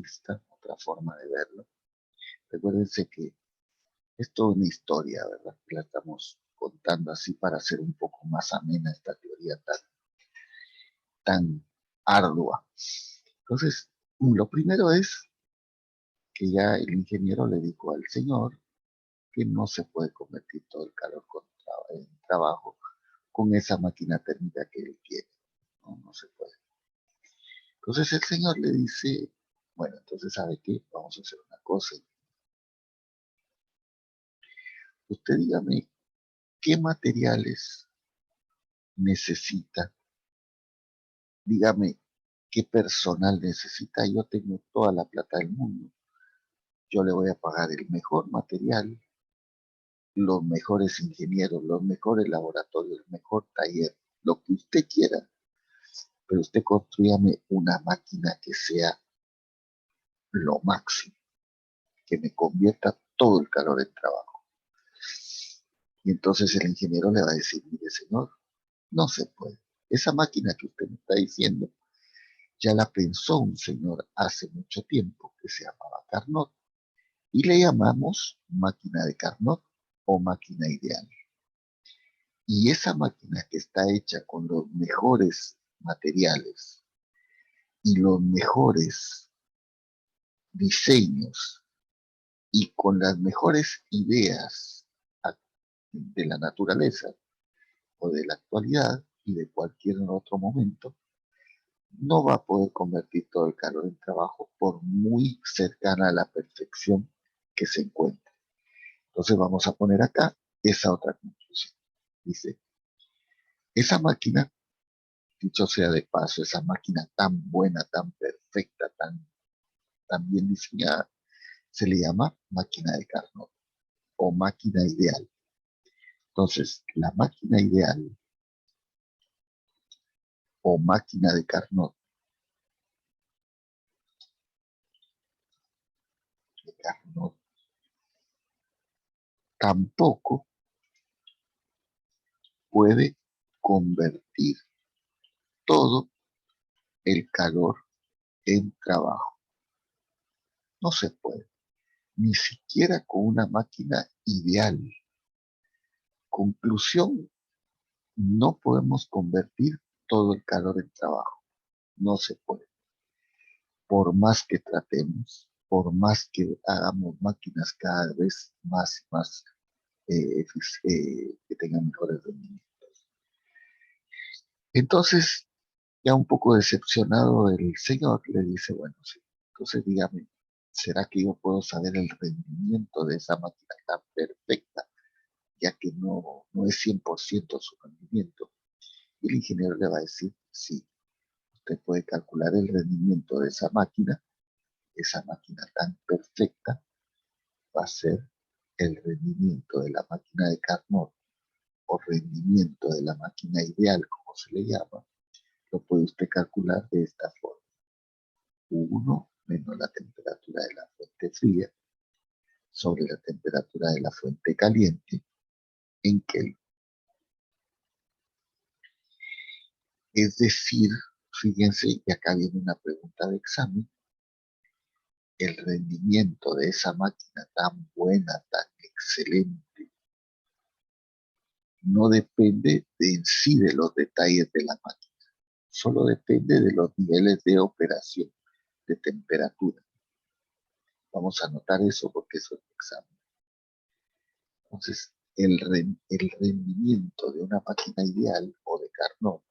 vista, otra forma de verlo. Recuérdense que es toda una historia, ¿verdad? Que la estamos contando así para hacer un poco más amena esta teoría tan ardua. Entonces, lo primero es que ya el ingeniero le dijo al señor que no se puede convertir todo el calor en trabajo con esa máquina térmica que él quiere. No, no se puede. Entonces el señor le dice, bueno, entonces ¿sabe qué? Vamos a hacer una cosa. Usted dígame qué materiales necesita, dígame qué personal necesita. Yo tengo toda la plata del mundo. Yo le voy a pagar el mejor material, los mejores ingenieros, los mejores laboratorios, el mejor taller, lo que usted quiera, pero usted construyame una máquina que sea lo máximo, que me convierta todo el calor en trabajo. Y entonces el ingeniero le va a decir, mire señor, no se puede. Esa máquina que usted me está diciendo, ya la pensó un señor hace mucho tiempo que se llamaba Carnot y le llamamos máquina de Carnot o máquina ideal. Y esa máquina que está hecha con los mejores materiales y los mejores diseños y con las mejores ideas de la naturaleza o de la actualidad y de cualquier otro momento, no va a poder convertir todo el calor en trabajo por muy cercana a la perfección que se encuentre. Entonces vamos a poner acá esa otra conclusión. Dice, esa máquina, dicho sea de paso, esa máquina tan buena, tan perfecta, tan bien diseñada, se le llama máquina de Carnot o máquina ideal. Entonces, la máquina ideal o máquina de Carnot tampoco puede convertir todo el calor en trabajo. No se puede, ni siquiera con una máquina ideal. Conclusión, no podemos convertir todo el calor en trabajo. No se puede. Por más que tratemos, por más que hagamos máquinas cada vez más y más que tengan mejores rendimientos. Entonces, ya un poco decepcionado el señor, le dice, bueno, sí, entonces dígame, ¿será que yo puedo saber el rendimiento de esa máquina tan perfecta, ya que no es 100% su rendimiento? Y el ingeniero le va a decir, sí, usted puede calcular el rendimiento de esa máquina tan perfecta va a ser el rendimiento de la máquina de Carnot o rendimiento de la máquina ideal, como se le llama, lo puede usted calcular de esta forma. 1 menos la temperatura de la fuente fría sobre la temperatura de la fuente caliente en Kelvin. Es decir, fíjense, y acá viene una pregunta de examen, el rendimiento de esa máquina tan buena, tan excelente, no depende en sí de los detalles de la máquina, solo depende de los niveles de operación, de temperatura. Vamos a anotar eso porque eso es un examen. Entonces, el rendimiento de una máquina ideal o de Carnot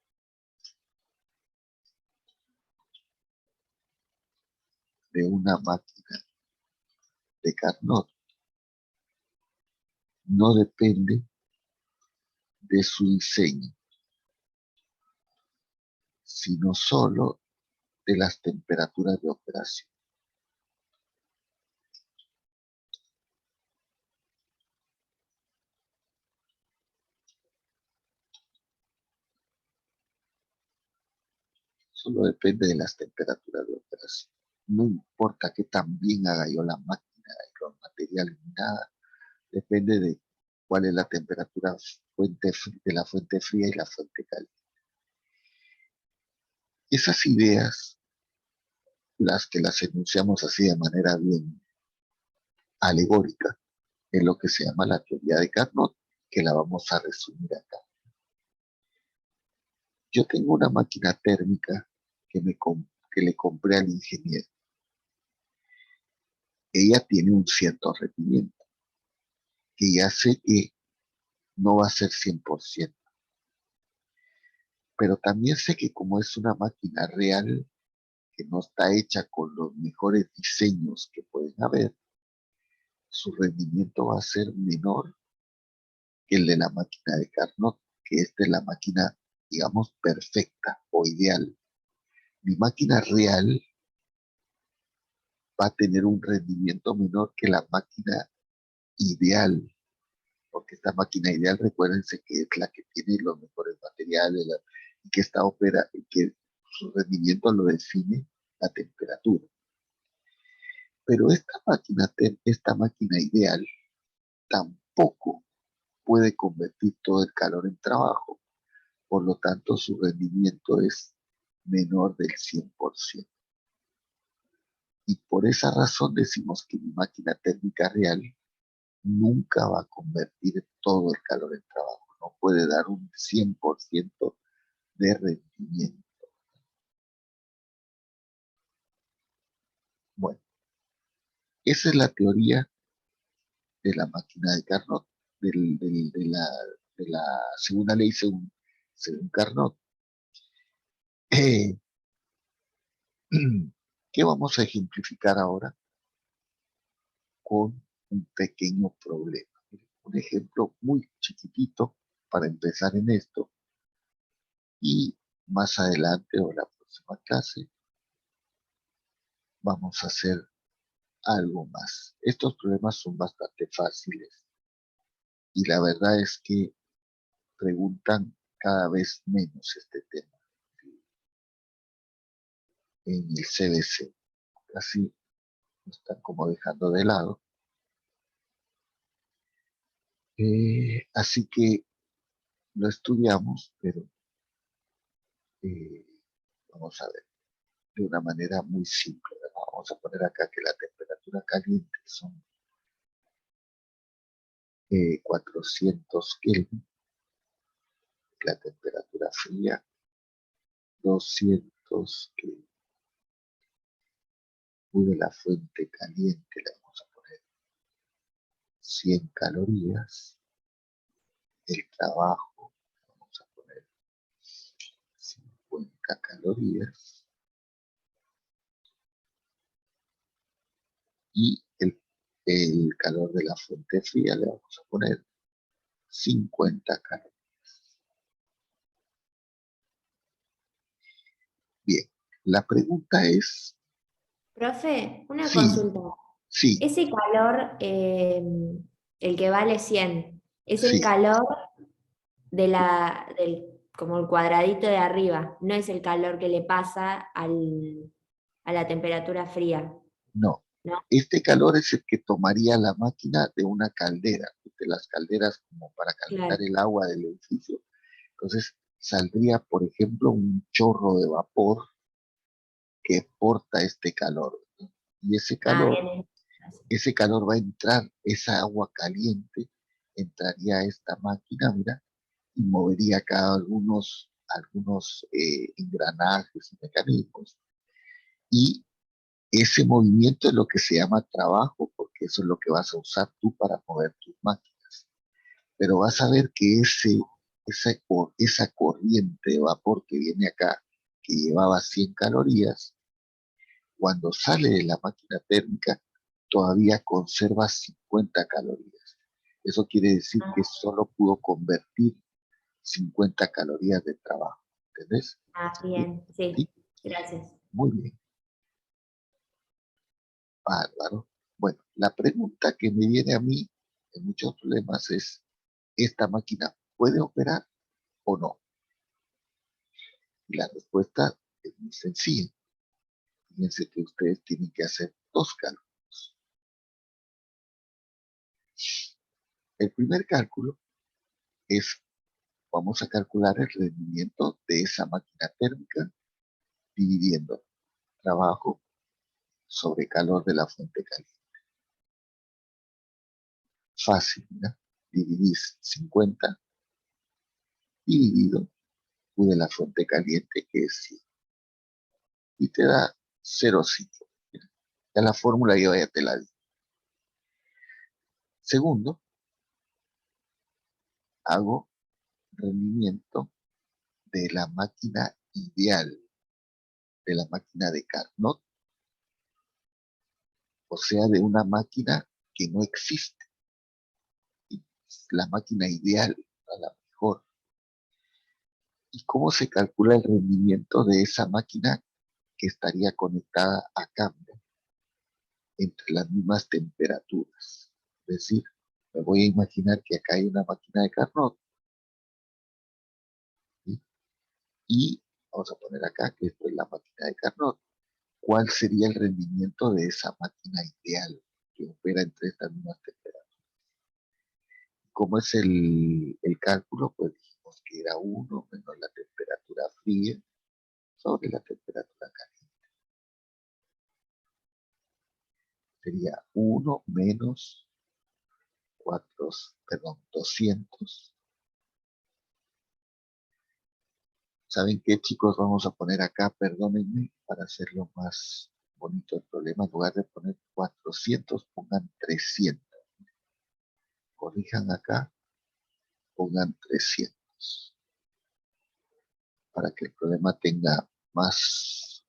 de una máquina de Carnot no depende de su diseño, sino solo de las temperaturas de operación. Solo depende de las temperaturas de operación. No importa que tan bien haga yo la máquina y los materiales ni nada, depende de cuál es la temperatura de la fuente fría y la fuente caliente. Esas ideas las enunciamos así de manera bien alegórica, es lo que se llama la teoría de Carnot, que la vamos a resumir acá. Yo tengo una máquina térmica que le compré al ingeniero. Ella tiene un cierto rendimiento, que ya sé que no va a ser 100%, pero también sé que como es una máquina real, que no está hecha con los mejores diseños que pueden haber, su rendimiento va a ser menor que el de la máquina de Carnot, que es de la máquina, digamos, perfecta o ideal. Mi máquina real va a tener un rendimiento menor que la máquina ideal, porque esta máquina ideal, recuérdense que es la que tiene los mejores materiales y que está opera, y que su rendimiento lo define la temperatura. Pero esta máquina ideal tampoco puede convertir todo el calor en trabajo, por lo tanto su rendimiento es menor del 100%. Y por esa razón decimos que mi máquina térmica real nunca va a convertir todo el calor en trabajo, no puede dar un 100% de rendimiento. Bueno, esa es la teoría de la máquina de Carnot, de la segunda ley según Carnot. Eh, ¿Qué vamos a ejemplificar ahora? Con un pequeño problema. Un ejemplo muy chiquitito para empezar en esto y más adelante o la próxima clase vamos a hacer algo más. Estos problemas son bastante fáciles y la verdad es que preguntan cada vez menos este tema en el CBC. Así lo están como dejando de lado. Así que lo estudiamos, pero eh, vamos a ver de una manera muy simple, ¿verdad? Vamos a poner acá que la temperatura caliente son 400 Kelvin, la temperatura fría 200 Kelvin. De la fuente caliente le vamos a poner 100 calorías, el trabajo vamos a poner 50 calorías y el calor de la fuente fría le vamos a poner 50 calorías. Bien, la pregunta es, Profe, una sí, consulta. sí, Ese calor, el que vale 100, es el sí, calor como el cuadradito de arriba, no es el calor que le pasa a la temperatura fría, no. ¿no? Este calor es el que tomaría la máquina de una caldera, de las calderas como para calentar Claro. el agua del edificio. Entonces saldría, por ejemplo, un chorro de vapor que porta este calor, ¿no? Y Ah, bien. ese calor va a entrar, esa agua caliente entraría a esta máquina, mira, y movería acá algunos engranajes y mecanismos. Y ese movimiento es lo que se llama trabajo, porque eso es lo que vas a usar tú para mover tus máquinas. Pero vas a ver que esa corriente de vapor que viene acá, que llevaba 100 calorías, cuando sale de la máquina térmica, todavía conserva 50 calorías. Eso quiere decir que solo pudo convertir 50 calorías de trabajo. ¿Entendés? Ah, ¿Sí? bien, sí, ¿Sí? gracias. Muy bien, bárbaro. Bueno, la pregunta que me viene a mí en muchos problemas es, ¿esta máquina puede operar o no? Y la respuesta es muy sencilla. Fíjense que ustedes tienen que hacer dos cálculos. El primer cálculo es, vamos a calcular el rendimiento de esa máquina térmica dividiendo trabajo sobre calor de la fuente caliente. Fácil, ¿no? Dividís 50 dividido U de la fuente caliente, que es 100. Y te da 0,5. Ya la fórmula yo ya te la di. Segundo, hago rendimiento de la máquina ideal, de la máquina de Carnot, o sea, de una máquina que no existe. La máquina ideal, la mejor. ¿Y cómo se calcula el rendimiento de esa máquina que estaría conectada a cambio entre las mismas temperaturas? Es decir, me voy a imaginar que acá hay una máquina de Carnot, ¿sí? Y vamos a poner acá que esto es la máquina de Carnot. ¿Cuál sería el rendimiento de esa máquina ideal que opera entre estas mismas temperaturas? ¿Cómo es el cálculo? Pues dijimos que era 1 menos la temperatura fría sobre la temperatura caliente. Sería 1 menos 200. ¿Saben qué, chicos? Vamos a poner acá, perdónenme, para hacerlo más bonito el problema. En lugar de poner 400, pongan 300. Corrijan acá, pongan 300. Para que el problema tenga más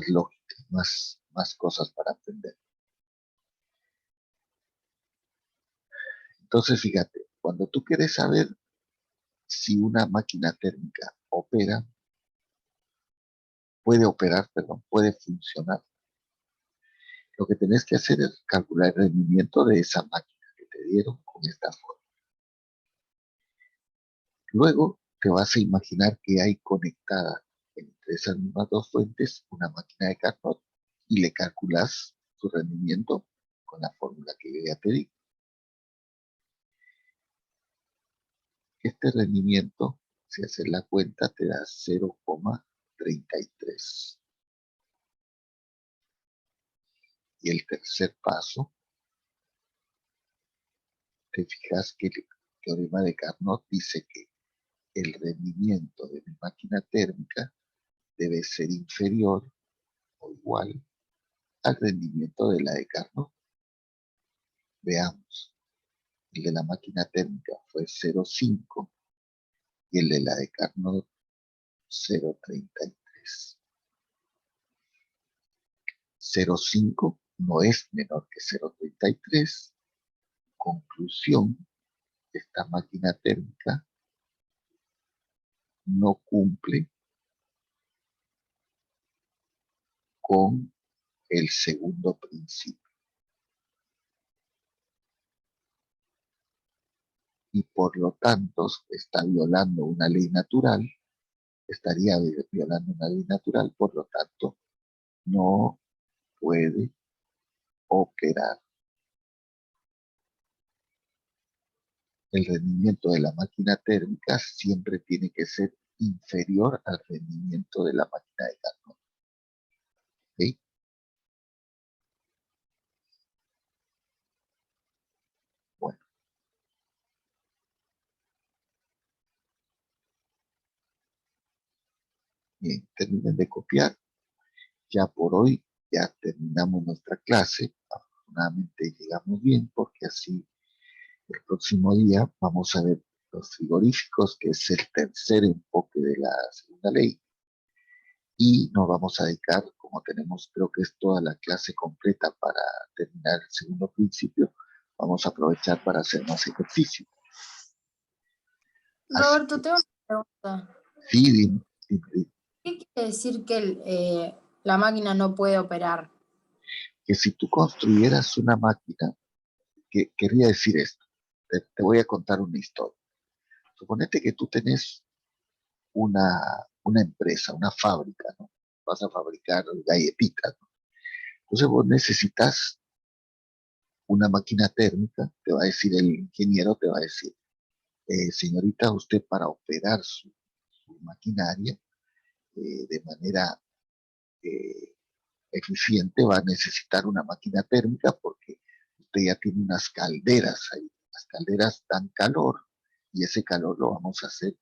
lógica, más cosas para aprender. Entonces, fíjate, cuando tú quieres saber si una máquina térmica puede funcionar, lo que tenés que hacer es calcular el rendimiento de esa máquina que te dieron con esta forma. Luego te vas a imaginar que hay conectada entre esas mismas dos fuentes una máquina de Carnot y le calculas su rendimiento con la fórmula que yo ya te di. Este rendimiento, si haces la cuenta, te da 0,33. Y el tercer paso, te fijas que el teorema de Carnot dice que el rendimiento de mi máquina térmica debe ser inferior o igual al rendimiento de la de Carnot. Veamos, el de la máquina térmica fue 0,5 y el de la de Carnot 0,33. 0,5 no es menor que 0,33. Conclusión, esta máquina térmica no cumple con el segundo principio y por lo tanto está violando una ley natural, estaría violando una ley natural, por lo tanto no puede operar. El rendimiento de la máquina térmica siempre tiene que ser inferior al rendimiento de la máquina de Carnot. ¿Okay? Bueno, bien, terminen de copiar. Ya por hoy ya terminamos nuestra clase. Afortunadamente llegamos bien porque así el próximo día vamos a ver los frigoríficos, que es el tercer enfoque de la segunda ley. Y nos vamos a dedicar, como tenemos, creo que es toda la clase completa para terminar el segundo principio, vamos a aprovechar para hacer más ejercicio. Roberto, tengo una pregunta. Sí, dime. ¿Qué quiere decir que la máquina no puede operar? Que si tú construyeras una máquina, que querría decir esto, te voy a contar una historia. Suponete que tú tenés una empresa, una fábrica, ¿no? Vas a fabricar galletitas, ¿no? Entonces vos necesitas una máquina térmica, te va a decir el ingeniero, te va a decir, señorita, usted para operar su maquinaria de manera eficiente va a necesitar una máquina térmica porque usted ya tiene unas calderas ahí. Las calderas dan calor y ese calor lo vamos a hacer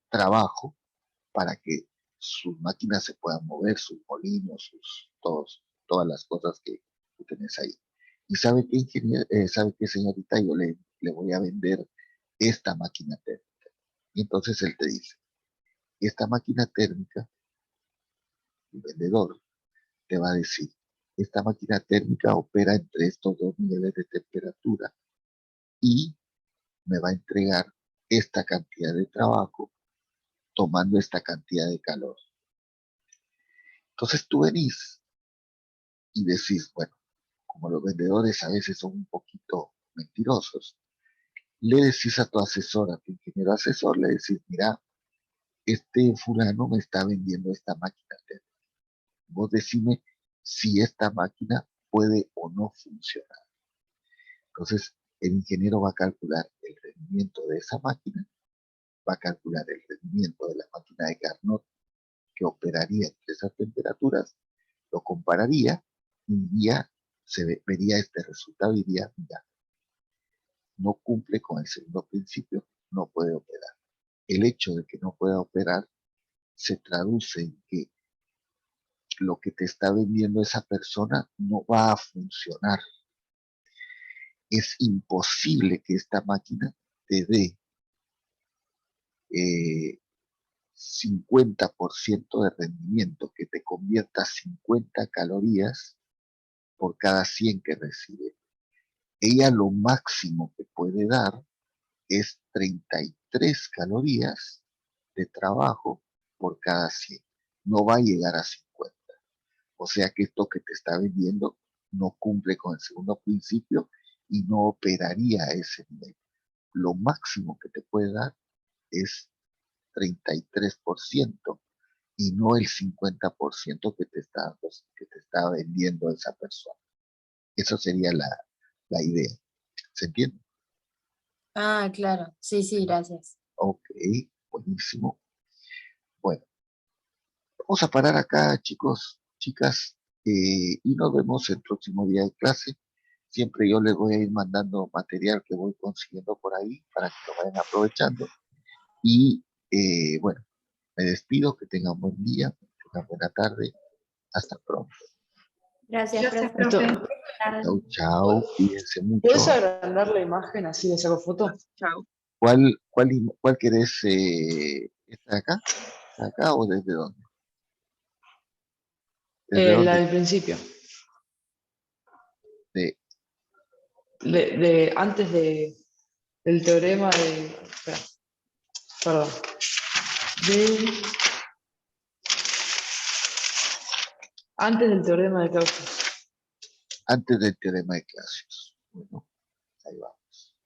trabajo para que sus máquinas se puedan mover, sus molinos, todas las cosas que tú tenés ahí. ¿Y sabe qué, sabe qué, señorita? Yo le voy a vender esta máquina térmica. Y entonces él te dice, esta máquina térmica, el vendedor, te va a decir, esta máquina térmica opera entre estos dos niveles de temperatura y me va a entregar esta cantidad de trabajo tomando esta cantidad de calor. Entonces tú venís y decís, bueno, como los vendedores a veces son un poquito mentirosos, le decís a tu asesor, a tu ingeniero asesor, le decís, mira, este fulano me está vendiendo esta máquina térmica. Vos decime si esta máquina puede o no funcionar. Entonces, el ingeniero va a calcular el rendimiento de esa máquina, va a calcular el rendimiento de la máquina de Carnot que operaría entre esas temperaturas, lo compararía y ya vería este resultado y diría, mira, no cumple con el segundo principio, no puede operar. El hecho de que no pueda operar se traduce en que lo que te está vendiendo esa persona no va a funcionar. Es imposible que esta máquina te dé 50% de rendimiento, que te convierta 50 calorías por cada 100 que recibe. Ella lo máximo que puede dar es 33 calorías de trabajo por cada 100. No va a llegar a 50. O sea que esto que te está vendiendo no cumple con el segundo principio y no operaría a ese nivel. Lo máximo que te puede dar es 33% y no el 50% que te está vendiendo esa persona. Esa sería la idea. ¿Se entiende? Ah, claro. Sí, sí, gracias. Ok, buenísimo. Bueno, vamos a parar acá, chicos, chicas, y nos vemos el próximo día de clase. Siempre yo les voy a ir mandando material que voy consiguiendo por ahí para que lo vayan aprovechando. Y bueno, me despido, que tengan buen día, que tengan buena tarde. Hasta pronto. Gracias, profe. Listo. Buenas tardes. Chau, chau, cuídense ¿Puedes mucho. agrandar la imagen así le saco foto? Chao. ¿Cuál querés? ¿Esta de acá? ¿De acá o desde dónde? ¿Desde La dónde? del principio. De, Antes del teorema de. Espera, perdón. Antes del teorema de Clausius. antes del teorema de Clausius. Bueno, ahí vamos.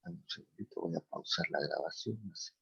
Un segundito, voy a pausar la grabación. Así.